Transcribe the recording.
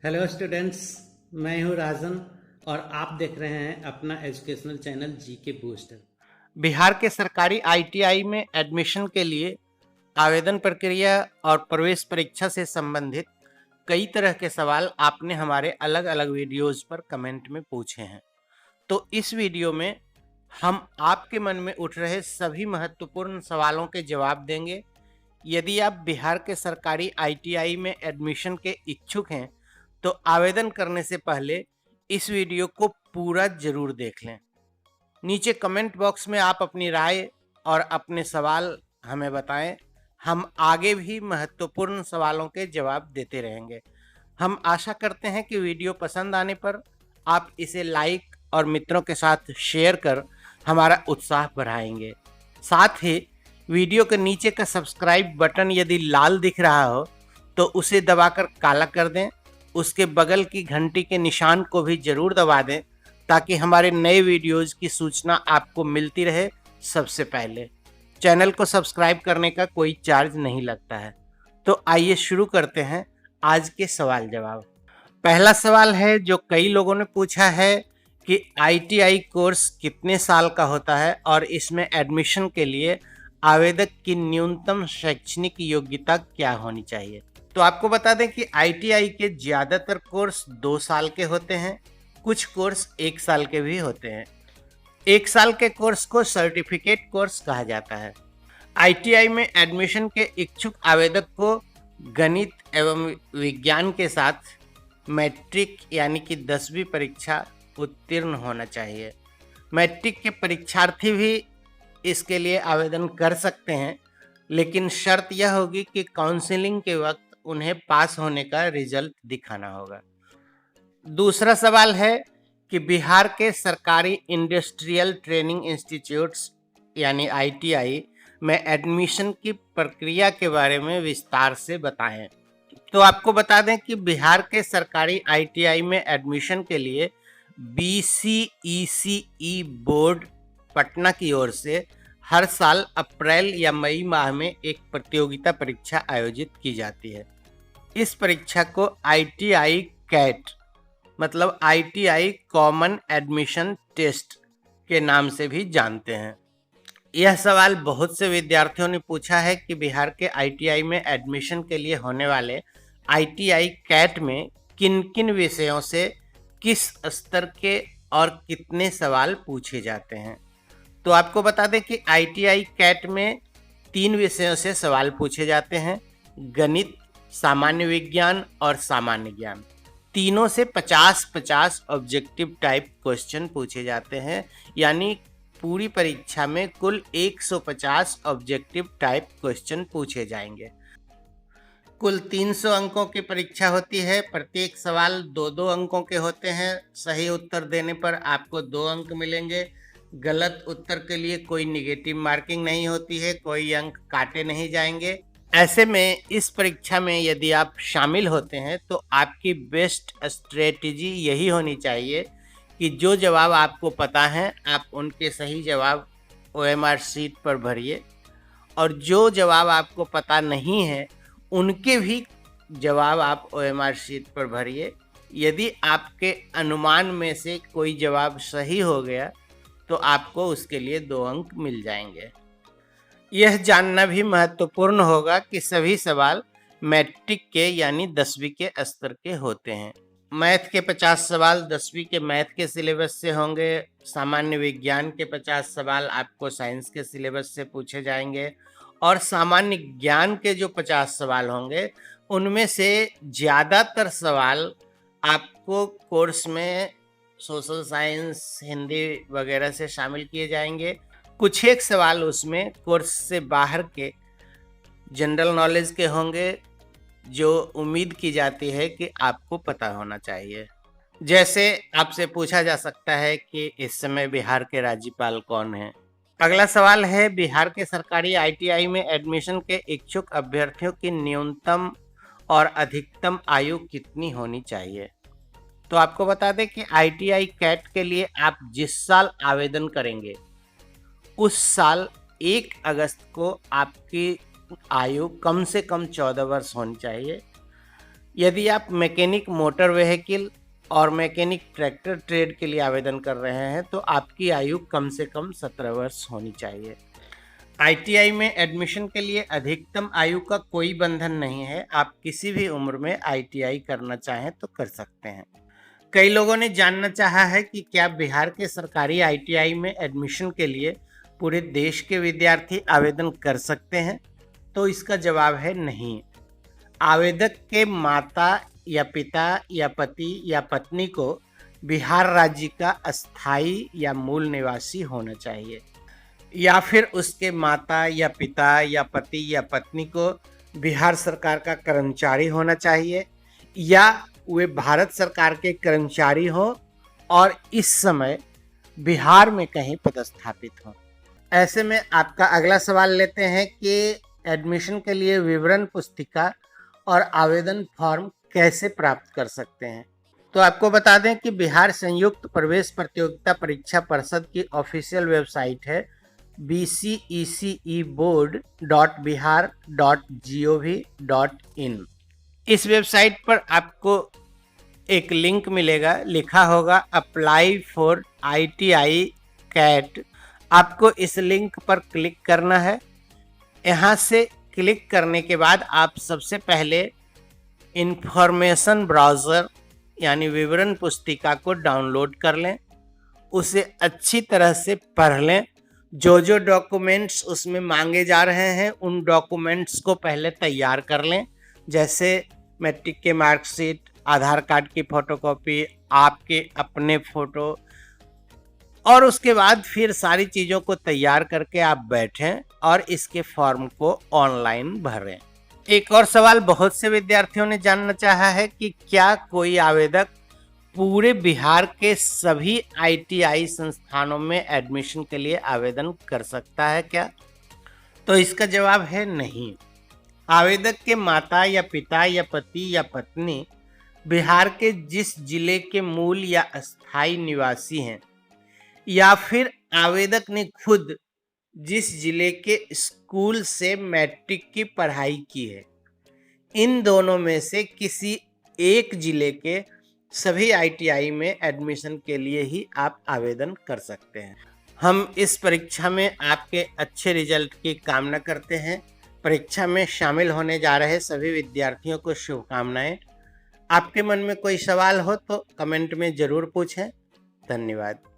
Hello students, मैं हूं राजन और आप देख रहे हैं अपना educational channel GK booster. Bihar के सरकारी आईटीआई में एडमिशन के लिए आवेदन प्रक्रिया और प्रवेश परीक्षा से संबंधित कई तरह के सवाल आपने हमारे अलग अलग वीडियोस पर कमेंट में पूछे हैं। तो इस वीडियो में हम आपके मन में उठ रहे सभी महत्वपूर्ण सवालों के जवाब देंगे। यदि आप बिहार के सरकारी आईटीआई में एडमिशन के इच्छुक हैं तो आवेदन करने से पहले इस वीडियो को पूरा जरूर देख लें। नीचे कमेंट बॉक्स में आप अपनी राय और अपने सवाल हमें बताएं। हम आगे भी महत्वपूर्ण सवालों के जवाब देते रहेंगे। हम आशा करते हैं कि वीडियो पसंद आने पर आप इसे लाइक और मित्रों के साथ शेयर कर हमारा उत्साह बढ़ाएंगे। साथ ही वीडियो के नीचे का सब्सक्राइब बटन यदि लाल दिख रहा हो तो उसे दबाकर काला कर दें। उसके बगल की घंटी के निशान को भी जरूर दबा दें ताकि हमारे नए वीडियोज़ की सूचना आपको मिलती रहे सबसे पहले। चैनल को सब्सक्राइब करने का कोई चार्ज नहीं लगता है। तो आइए शुरू करते हैं आज के सवाल जवाब। पहला सवाल है जो कई लोगों ने पूछा है कि आईटीआई कोर्स कितने साल का होता है और इसमें एडमिशन के लिए आवेदक की न्यूनतम शैक्षणिक योग्यता क्या होनी चाहिए। तो आपको बता दें कि आईटीआई के ज़्यादातर कोर्स 2 साल के होते हैं, कुछ कोर्स 1 साल के भी होते हैं। 1 साल के कोर्स को सर्टिफिकेट कोर्स कहा जाता है। आईटीआई में एडमिशन के इच्छुक आवेदक को गणित एवं विज्ञान के साथ मैट्रिक यानी कि 10वीं परीक्षा उत्तीर्ण होना चाहिए। मैट्रिक के परीक्षार्थी भी इसके लिए आवेदन कर सकते हैं, लेकिन शर्त यह होगी कि काउंसलिंग के वक्त उन्हें पास होने का रिजल्ट दिखाना होगा। दूसरा सवाल है कि बिहार के सरकारी इंडस्ट्रियल ट्रेनिंग इंस्टीट्यूट्स यानी आईटीआई में एडमिशन की प्रक्रिया के बारे में विस्तार से बताएं। तो आपको बता दें कि बिहार के सरकारी आईटीआई में एडमिशन के लिए बीसीईसीई बोर्ड पटना की ओर से हर साल अप्रैल या मई माह में एक प्रतियोगिता परीक्षा आयोजित की जाती है। इस परीक्षा को आईटीआई कैट मतलब आईटीआई कॉमन एडमिशन टेस्ट के नाम से भी जानते हैं। यह सवाल बहुत से विद्यार्थियों ने पूछा है कि बिहार के आईटीआई में एडमिशन के लिए होने वाले आईटीआई कैट में किन किन विषयों से किस स्तर के और कितने सवाल पूछे जाते हैं। तो आपको बता दें कि आईटीआई कैट में 3 विषयों से सवाल पूछे जाते हैं, गणित, सामान्य विज्ञान और सामान्य ज्ञान। तीनों से 50-50 ऑब्जेक्टिव टाइप क्वेश्चन पूछे जाते हैं, यानी पूरी परीक्षा में कुल 150 ऑब्जेक्टिव टाइप क्वेश्चन पूछे जाएंगे। कुल 300 अंकों की परीक्षा होती है। प्रत्येक सवाल 2-2 अंकों के होते हैं। सही उत्तर देने पर आपको 2 अंक मिलेंगे। गलत उत्तर के लिए कोई निगेटिव मार्किंग नहीं होती है, कोई अंक काटे नहीं जाएंगे। ऐसे में इस परीक्षा में यदि आप शामिल होते हैं तो आपकी बेस्ट स्ट्रेटजी यही होनी चाहिए कि जो जवाब आपको पता है आप उनके सही जवाब ओएमआर शीट पर भरिए, और जो जवाब आपको पता नहीं है उनके भी जवाब आप ओएमआर शीट पर भरिए। यदि आपके अनुमान में से कोई जवाब सही हो गया तो आपको उसके लिए 2 अंक मिल जाएंगे। यह जानना भी महत्वपूर्ण होगा कि सभी सवाल मैट्रिक के यानी 10वीं के स्तर के होते हैं। मैथ के 50 सवाल 10वीं के मैथ के सिलेबस से होंगे। सामान्य विज्ञान के 50 सवाल आपको साइंस के सिलेबस से पूछे जाएंगे, और सामान्य ज्ञान के जो 50 सवाल होंगे उनमें से ज़्यादातर सवाल आपको कोर्स में सोशल साइंस, हिंदी वगैरह से शामिल किए जाएंगे। कुछ एक सवाल उसमें कोर्स से बाहर के जनरल नॉलेज के होंगे जो उम्मीद की जाती है कि आपको पता होना चाहिए। जैसे आपसे पूछा जा सकता है कि इस समय बिहार के राज्यपाल कौन हैं। अगला सवाल है, बिहार के सरकारी आईटीआई में एडमिशन के इच्छुक अभ्यर्थियों की न्यूनतम और अधिकतम आयु कितनी होनी चाहिए। तो आपको बता दें कि आईटीआई कैट के लिए आप जिस साल आवेदन करेंगे उस साल 1 अगस्त को आपकी आयु कम से कम 14 वर्ष होनी चाहिए। यदि आप मैकेनिक मोटर व्हीकल और मैकेनिक ट्रैक्टर ट्रेड के लिए आवेदन कर रहे हैं तो आपकी आयु कम से कम 17 वर्ष होनी चाहिए। आईटीआई में एडमिशन के लिए अधिकतम आयु का कोई बंधन नहीं है। आप किसी भी उम्र में आईटीआई करना चाहें तो कर सकते हैं। कई लोगों ने जानना चाहा है कि क्या बिहार के सरकारी आईटीआई में एडमिशन के लिए पूरे देश के विद्यार्थी आवेदन कर सकते हैं? तो इसका जवाब है नहीं। आवेदक के माता या पिता या पति या पत्नी को बिहार राज्य का अस्थायी या मूल निवासी होना चाहिए, या फिर उसके माता या पिता या पति या पत्नी को बिहार सरकार का कर्मचारी होना चाहिए, या वे भारत सरकार के कर्मचारी हो और इस समय बिहार में कहीं पदस्थापित हो। ऐसे में आपका अगला सवाल लेते हैं कि एडमिशन के लिए विवरण पुस्तिका और आवेदन फॉर्म कैसे प्राप्त कर सकते हैं। तो आपको बता दें कि बिहार संयुक्त प्रवेश प्रतियोगिता परीक्षा परिषद की ऑफिशियल वेबसाइट है bceceboard.bihar.gov.in। इस वेबसाइट पर आपको एक लिंक मिलेगा, लिखा होगा अप्लाई फॉर ITI कैट। आपको इस लिंक पर क्लिक करना है। यहाँ से क्लिक करने के बाद आप सबसे पहले इंफॉर्मेशन ब्राउज़र यानी विवरण पुस्तिका को डाउनलोड कर लें, उसे अच्छी तरह से पढ़ लें। जो डॉक्यूमेंट्स उसमें मांगे जा रहे हैं उन डॉक्यूमेंट्स को पहले तैयार कर लें, जैसे मैट्रिक के मार्कशीट, आधार कार्ड की फ़ोटोकॉपी, आपके अपने फ़ोटो, और उसके बाद फिर सारी चीज़ों को तैयार करके आप बैठें और इसके फॉर्म को ऑनलाइन भरें। एक और सवाल बहुत से विद्यार्थियों ने जानना चाहा है कि क्या कोई आवेदक पूरे बिहार के सभी आईटीआई संस्थानों में एडमिशन के लिए आवेदन कर सकता है क्या? तो इसका जवाब है नहीं। आवेदक के माता या पिता या पति या पत्नी बिहार के जिस जिले के मूल या अस्थायी निवासी हैं, या फिर आवेदक ने खुद जिस जिले के स्कूल से मैट्रिक की पढ़ाई की है, इन दोनों में से किसी एक जिले के सभी आईटीआई में एडमिशन के लिए ही आप आवेदन कर सकते हैं। हम इस परीक्षा में आपके अच्छे रिजल्ट की कामना करते हैं। परीक्षा में शामिल होने जा रहे सभी विद्यार्थियों को शुभकामनाएं। आपके मन में कोई सवाल हो तो कमेंट में ज़रूर पूछें। धन्यवाद।